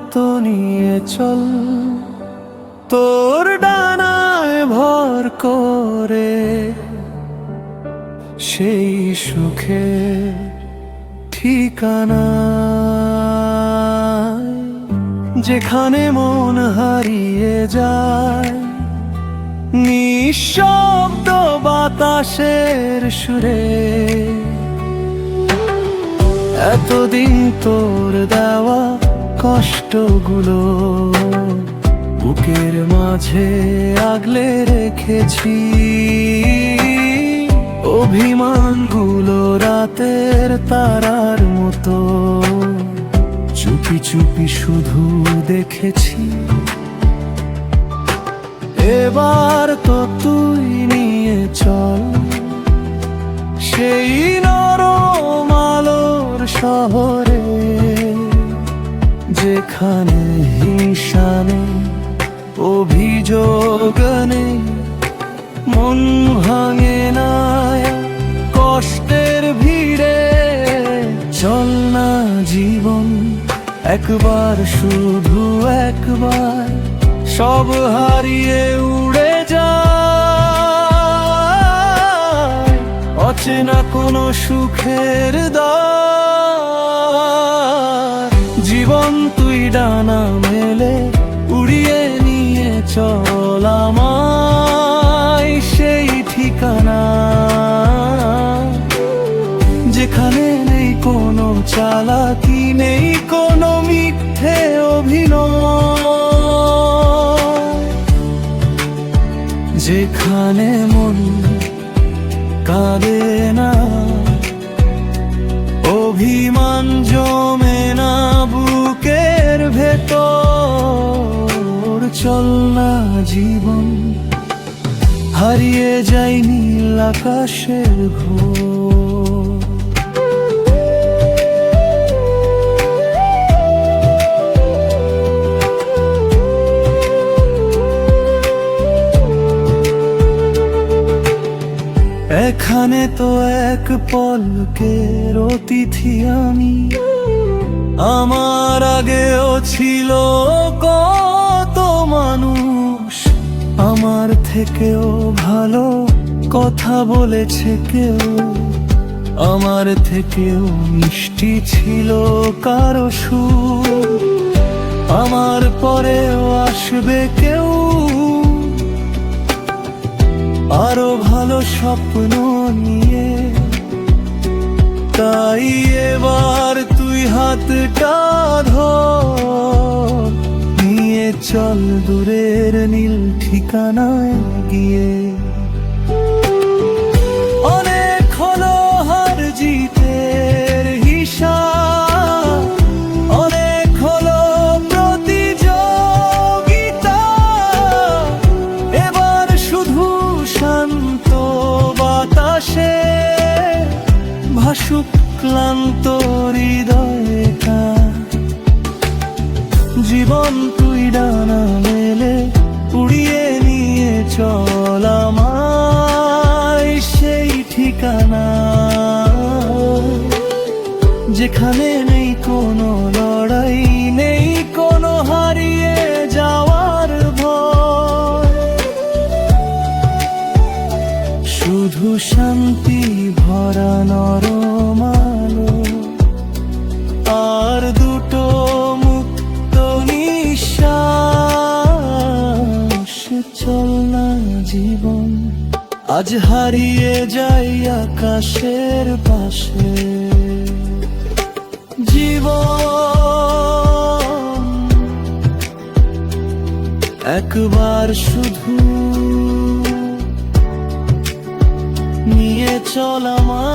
মতো নিয়ে চল, তোর ডানায় ভর করে সেই সুখে ঠিকানা, যেখানে মন হারিয়ে যায় নিঃশব্দ বাতাসের সুরে। এতদিন তোর দেওয়া কষ্টগুলো বুকের মাঝে আগলে রেখেছি, অভিমানগুলো রাতের তারার মতো চুপি চুপি শুধু দেখেছি। এবার তো তুই নিয়ে চল সেই নরম আলোর শহরে, যেখানে হিংসা নেই, অভিযোগ নেই, মন ভাঙে না কষ্টের ভিড়ে। চল না জীবন একবার, শুধু একবার, সব হারিয়ে উড়ে যায় অচেনা কোনো সুখের দ্বার। জীবন তুই ডানা মেলে উড়িয়ে নিয়ে চল আমায় সেই ঠিকানা, যেখানে নেই কোনো চালাকি, নেই কোনো মিথ্যে অভিনয়, যেখানে মন কাঁদে না, অভিমান জমে না বুকের ভেতর। চল না জীবন হারিয়ে যাই নীল আকাশের ঘোর। এখানে তো এক পলকের অতিথি আমি, আমার আগেও ছিল কত মানুষ, আমার থেকেও ভালো কথা বলেছে কেউ, আমার থেকেও মিষ্টি ছিল কারো সুর, আমার পরেও আসবে কেউ আরো ভালো স্বপ্ন নিয়ে। তাই এবার তুই হাতটা ধর, নিয়ে চল দূরের নীল ঠিকানায় গিয়ে। অনেক হলো হার জিতের হিসাব, অনেক হলো প্রতিযোগিতা, এবার শুধু শান্ত বাতাসে ভাসুক ক্লান্ত হৃদয়টা। জীবন তুই ডানা মেলে উড়িয়ে নিয়ে চল আমায় সেই ঠিকানা, যেখানে নেই কোনো লড়াই, নেই কোনো হারিয়ে যাওয়ার ভয়, শুধু শান্তি ভরা নরম আলো আর দুটো মুক্ত নিঃশ্বাস। চল না জীবন আজ হারিয়ে যাই আকাশের পাশে। জীবন একবার শুধু নিয়ে চল আমার